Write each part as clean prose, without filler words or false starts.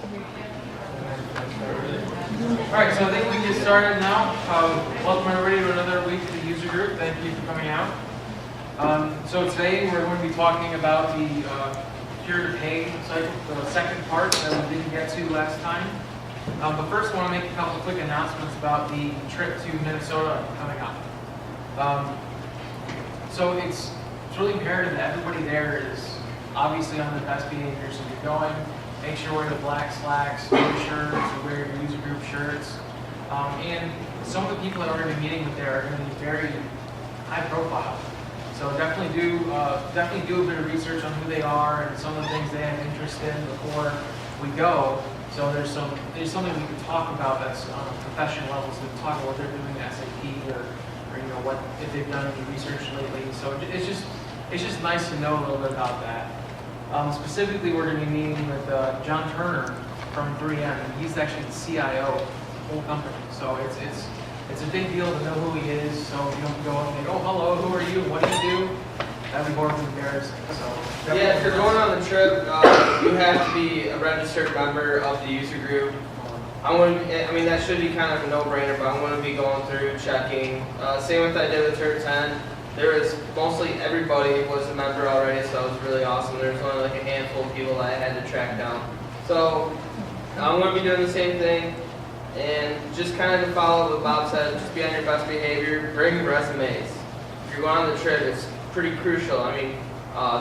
Alright, so I think we can get started now. Welcome everybody to another week of the user group. Thank you for coming out. So today we're going to be talking about the Procure to Pay cycle, the second part that we didn't get to last time. But first I want to make a couple of quick announcements about the trip to Minnesota coming up. So it's really imperative that everybody there is obviously on the best behavior. So you're going, make sure you wear the black slacks, no shirts, or wear your user group shirts. And some of the people that we're going to be meeting with there are going to be very high profile. So definitely do a bit of research on who they are and some of the things they have interest in before we go. So there's something we can talk about that's on a professional level. So we can talk about what they're doing at SAP or what if they've done any research lately. So it's just nice to know a little bit about that. Specifically, we're going to be meeting with John Turner from 3M, and he's actually the CIO of the whole company. So it's a big deal to know who he is. So you don't go up and say, "Oh, hello, who are you? What do you do?" That'd be horribly embarrassing. So yeah, if you're going on the trip, you have to be a registered member of the user group. That should be kind of a no-brainer, but I'm going to be going through checking. Same with I did with Turn 10. There was mostly everybody was a member already, so it was really awesome. There was only like a handful of people that I had to track down. So I'm going to be doing the same thing, and just kind of to follow what Bob said, just be on your best behavior. Bring resumes. If you're going on the trip, it's pretty crucial.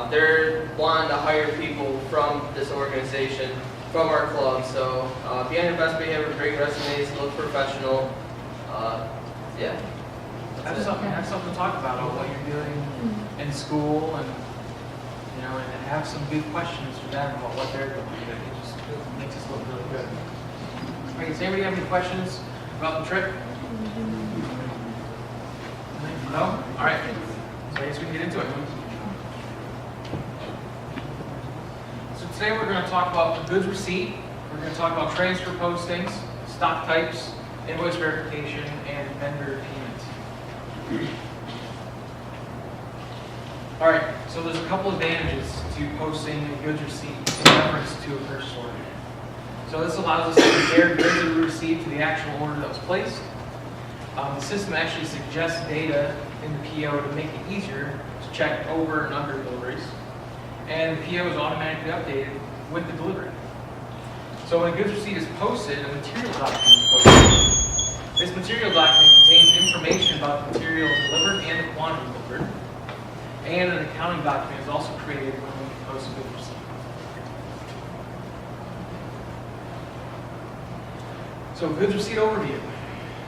They're wanting to hire people from this organization, from our club. So be on your best behavior. Bring resumes. Look professional. Yeah. Have something to talk about what you're doing in school, and and have some good questions for them about what they're doing. It just makes us look really good. All right, does anybody have any questions about the trip? No? All right. So I guess we can get into it. So today we're going to talk about goods receipt. We're going to talk about transfer postings, stock types, invoice verification, and vendor payment. All right, so there's a couple advantages to posting a goods receipt in reference to a purchase order. So this allows us to compare goods that we received to the actual order that was placed. The system actually suggests data in the PO to make it easier to check over and under deliveries. And the PO is automatically updated with the delivery. So when a goods receipt is posted, a material document is posted. This material document contains information about the material delivered and the quantity delivered. And an accounting document is also created when we post a goods receipt. So goods receipt overview.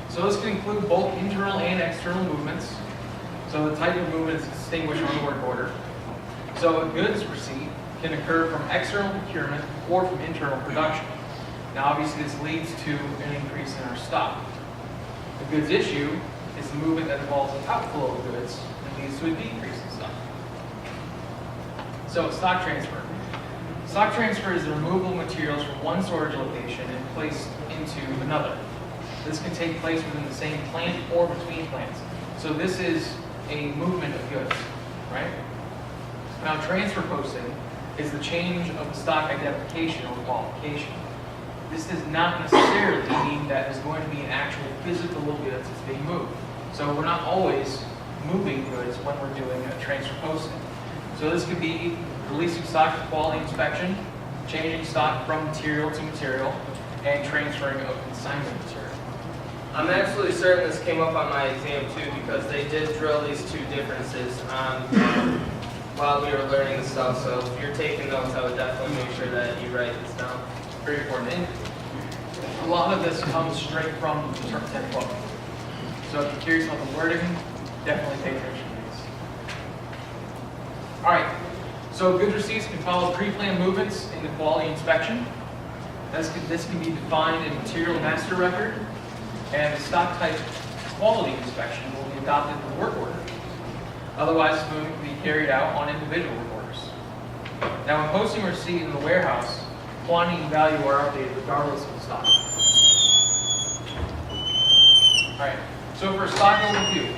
So this can include both internal and external movements. So the type of movement is distinguished on the work order. So a goods receipt can occur from external procurement or from internal production. Now obviously this leads to an increase in our stock. The goods issue is the movement that involves an outflow of goods and leads to a decrease in stock. So stock transfer. Stock transfer is the removal of materials from one storage location and placed into another. This can take place within the same plant or between plants. So this is a movement of goods, right? Now transfer posting is the change of the stock identification or qualification. This does not necessarily mean that there's going to be an actual physical goods that's being moved. So we're not always moving goods when we're doing a transfer posting. So this could be releasing stock for quality inspection, changing stock from material to material, and transferring of consignment material. I'm absolutely certain this came up on my exam too, because they did drill these two differences on while we were learning the stuff. So if you're taking notes, I would definitely make sure that you write this down. Very important. And a lot of this comes straight from the Term 10 book. So if you're curious about the wording, definitely pay attention to these. All right. So goods receipts can follow pre-planned movements in the quality inspection. This can be defined in material master record, and the stock type quality inspection will be adopted in the work order. Otherwise, this movement can be carried out on individual work orders. Now, when posting a receipt in the warehouse, quantity and value are updated regardless of the stock. All right, so for a stock overview,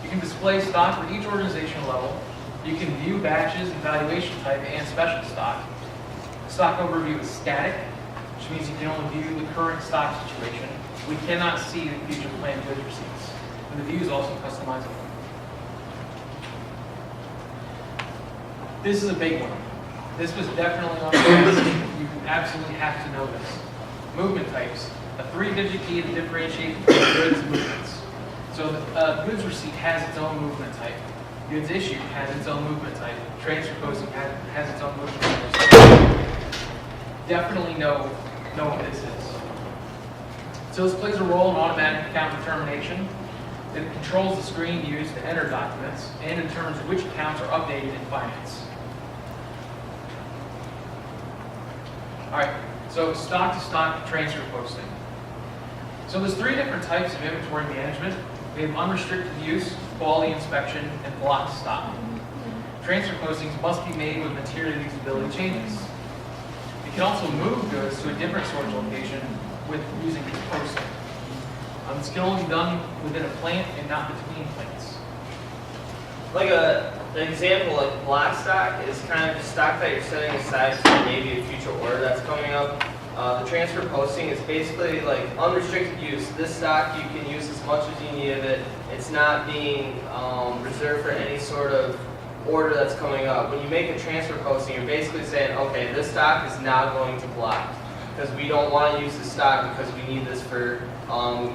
you can display stock for each organizational level. You can view batches and valuation type and special stock. Stock overview is static, which means you can only view the current stock situation. We cannot see the future planned goods receipts. And the view is also customizable. This is a big one. This was definitely on the list. You absolutely have to know this. Movement types. A 3-digit key to differentiate between goods and movements. So the goods receipt has its own movement type. Goods issued has its own movement type. Transfer posting has its own movement type. Definitely know what this is. So this plays a role in automatic account determination. It controls the screen used to enter documents and determines which accounts are updated in finance. All right, so stock-to-stock transfer posting. So there's 3 different types of inventory management. We have unrestricted use, quality inspection, and block stock. Transfer postings must be made when material usability changes. You can also move goods to a different storage location with using this posting. This can only be done within a plant and not between plants. Like an example, like block stock is kind of stock that you're setting aside for maybe a future order that's coming up. The transfer posting is basically like unrestricted use. This stock you can use as much as you need of it. It's not being reserved for any sort of order that's coming up. When you make a transfer posting, you're basically saying, okay, this stock is now going to block because we don't want to use this stock because we need this for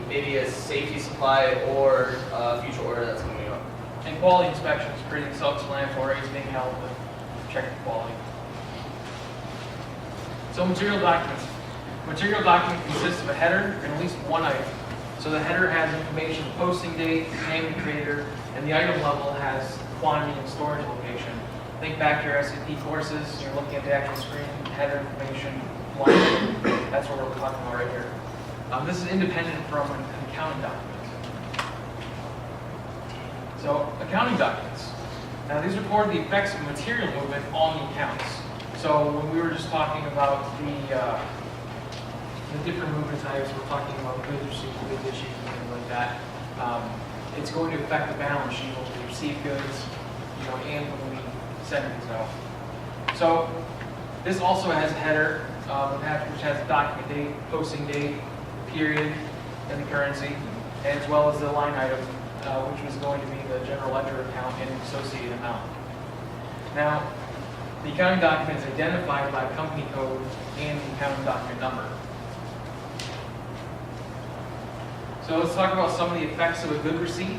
maybe a safety supply or a future order that's coming up. And quality inspection is pretty self-explanatory. It's being held to check the quality. So material documents. Material document consists of a header and at least one item. So the header has information, posting date, name of the creator, and the item level has quantity and storage location. Think back to your SAP courses, you're looking at the actual screen, header information, line. That's what we're talking about right here. This is independent from an accounting document. So accounting documents. Now these record the effects of material movement on the accounts. So when we were just talking about the different movement types, we're talking about goods received, goods issued, and things like that. It's going to affect the balance sheet when we receive goods, and when we send things out. So this also has a header, which has the document date, posting date, period, and the currency, as well as the line item, which was going to be the general ledger account and associated amount. Now, the accounting document is identified by company code and the accounting document number. So let's talk about some of the effects of a good receipt.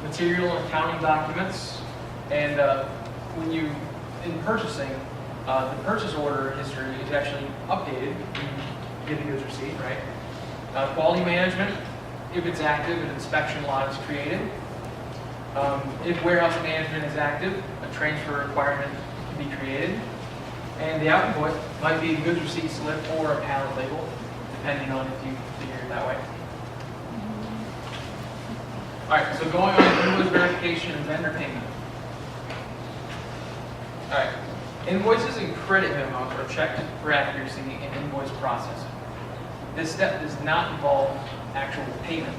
Material and accounting documents, and when you, in purchasing, the purchase order history is actually updated when you get a goods receipt, right? Quality management, if it's active, an inspection log is created. If warehouse management is active, a transfer requirement can be created. And the output might be a goods receipt slip or a pallet label, depending on if you figure it that way. All right, so going on to invoice verification and vendor payment. All right, invoices and credit memos are checked for accuracy in invoice processing. This step does not involve actual payment.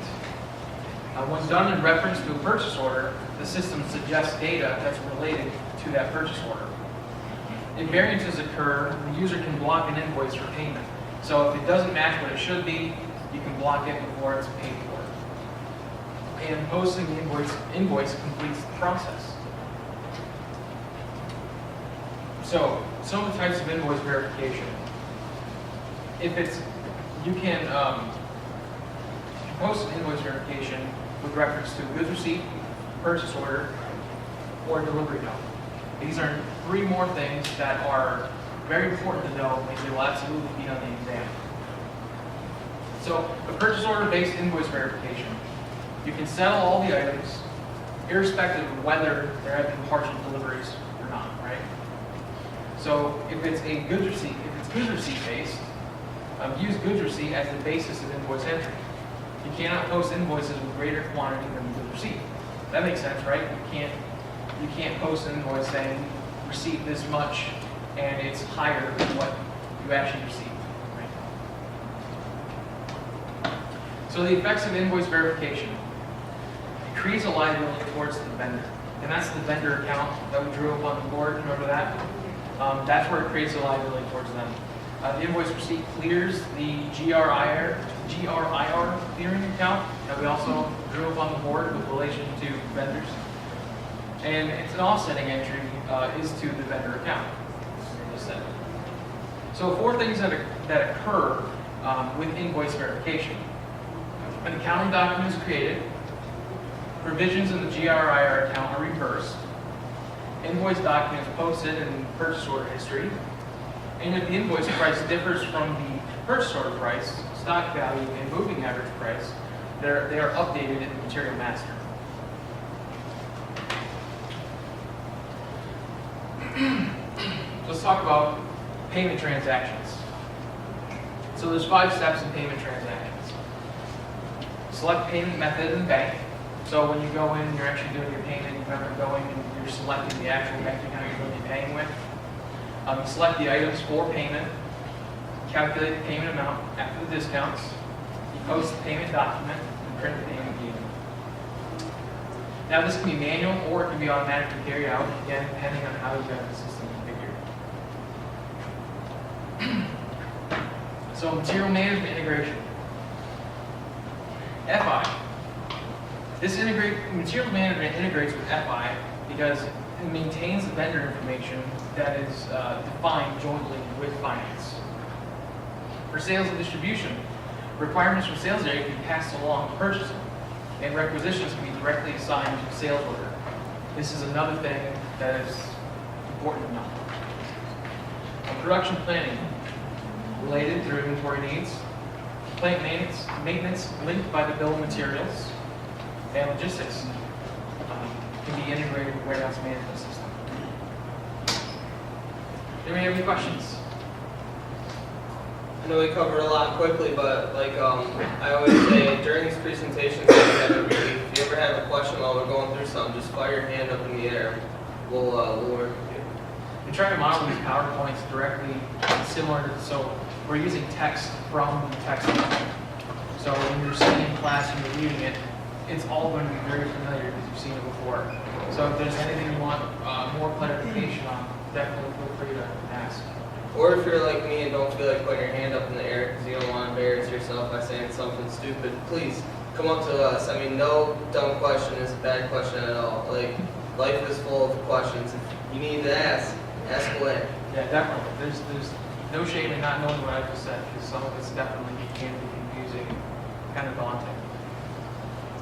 When done in reference to a purchase order, the system suggests data that's related to that purchase order. If variances occur, the user can block an invoice for payment. So if it doesn't match what it should be, you can block it before it's paid for. And posting the invoice completes the process. So some of the types of invoice verification. If it's, you can post an invoice verification with reference to goods receipt, purchase order, or delivery note. These are 3 more things that are very important to know, and they will absolutely be on the exam. So a purchase order-based invoice verification. You can settle all the items, irrespective of whether there have been partial deliveries or not, right? So if it's a goods receipt, if it's goods receipt based, use goods receipt as the basis of invoice entry. You cannot post invoices with greater quantity than the goods receipt. That makes sense, right? You can't post an invoice saying receipt this much and it's higher than what you actually received. Right? So the effects of invoice verification. It creates a liability towards the vendor. And that's the vendor account that we drew up on the board. Remember that? That's where it creates a liability towards them. The invoice receipt clears the GRIR clearing account that we also drew up on the board with relation to vendors. And it's an offsetting entry is to the vendor account. Just said. So 4 things that occur with invoice verification. An accounting document is created, provisions in the GRIR account are reversed, invoice document is posted in purchase order history, and if the invoice price differs from the purchase order price, stock value, and moving average price, they are updated in the material master. Let's talk about payment transactions. So there's 5 steps in payment transactions. Select payment method in the bank. So when you go in, you're actually doing your payment, you remember going and you're selecting the actual bank account you're going to be paying with. You select the items for payment, calculate the payment amount after the discounts, you post the payment document, and print the payment deed. Now this can be manual or it can be automatically carried out, again, depending on how you've got the system configured. So material management integration. FI. Material management integrates with FI because it maintains the vendor information that is defined jointly with finance. For sales and distribution, requirements from sales area can be passed along to purchasing, and requisitions can be directly assigned to a sales order. This is another thing that is important to know. Production planning, related through inventory needs, plant maintenance linked by the bill of materials, and logistics can be integrated with warehouse management system. Anybody have any questions? I know we covered a lot quickly, but like I always say during these presentations, if you ever have a question while we're going through something, just fire your hand up in the air. We'll work with you. We try to model these PowerPoints directly similar to, so we're using text from the textbook. So when you're sitting in class and you're reading it, it's all going to be very familiar because you've seen it before. So if there's anything you want more clarification on, definitely feel free to ask. Or if you're like me and don't feel like putting your hand up in the air because you don't want to embarrass yourself by saying something stupid, please come up to us. I mean, no dumb question is a bad question at all. Like, life is full of questions. If you need to ask away. Yeah, definitely. There's no shame in not knowing what I just said because some of it's definitely can be confusing and kind of daunting.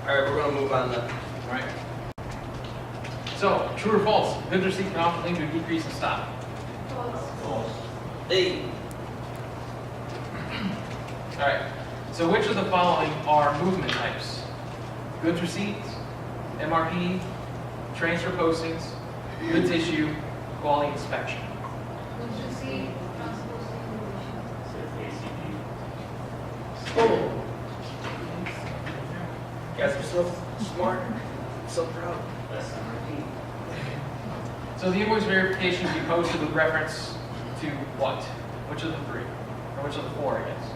All right, we're going to move on then. All right. So, true or false? Goods received can often lead to a decrease in stock. False. Hey. All right. So, which of the following are movement types? Goods receipts, MRP, transfer postings, goods issue, quality inspection. Goods received, transport solutions. Oh. You guys are so smart. I'm so proud. So the invoice verification will be posted with reference to what? Which of the 3? Or which of the 4, I guess?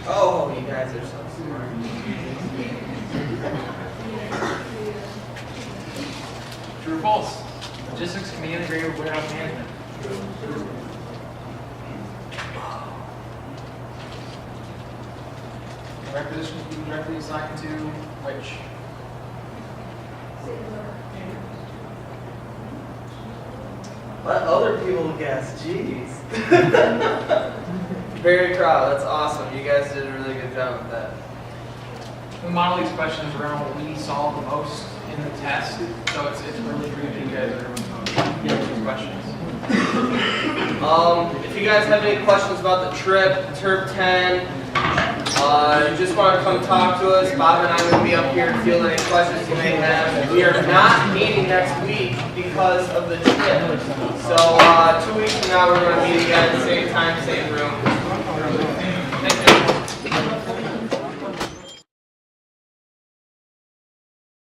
Oh, you guys are so smart. True or false? Logistics can be integrated with warehouse management. And requisitions can be directly assigned to which? Let other people guess. Jeez. Very proud. That's awesome. You guys did a really good job with that. We model these questions around what we solve the most in the test, so it's really great that you guys are getting these questions. If you guys have any questions about the trip, Turp 10, you just want to come talk to us, Bob and I will be up here to field any questions you may have. We are not meeting next week because of the trip. So 2 weeks from now, we're going to meet again, same time, same room.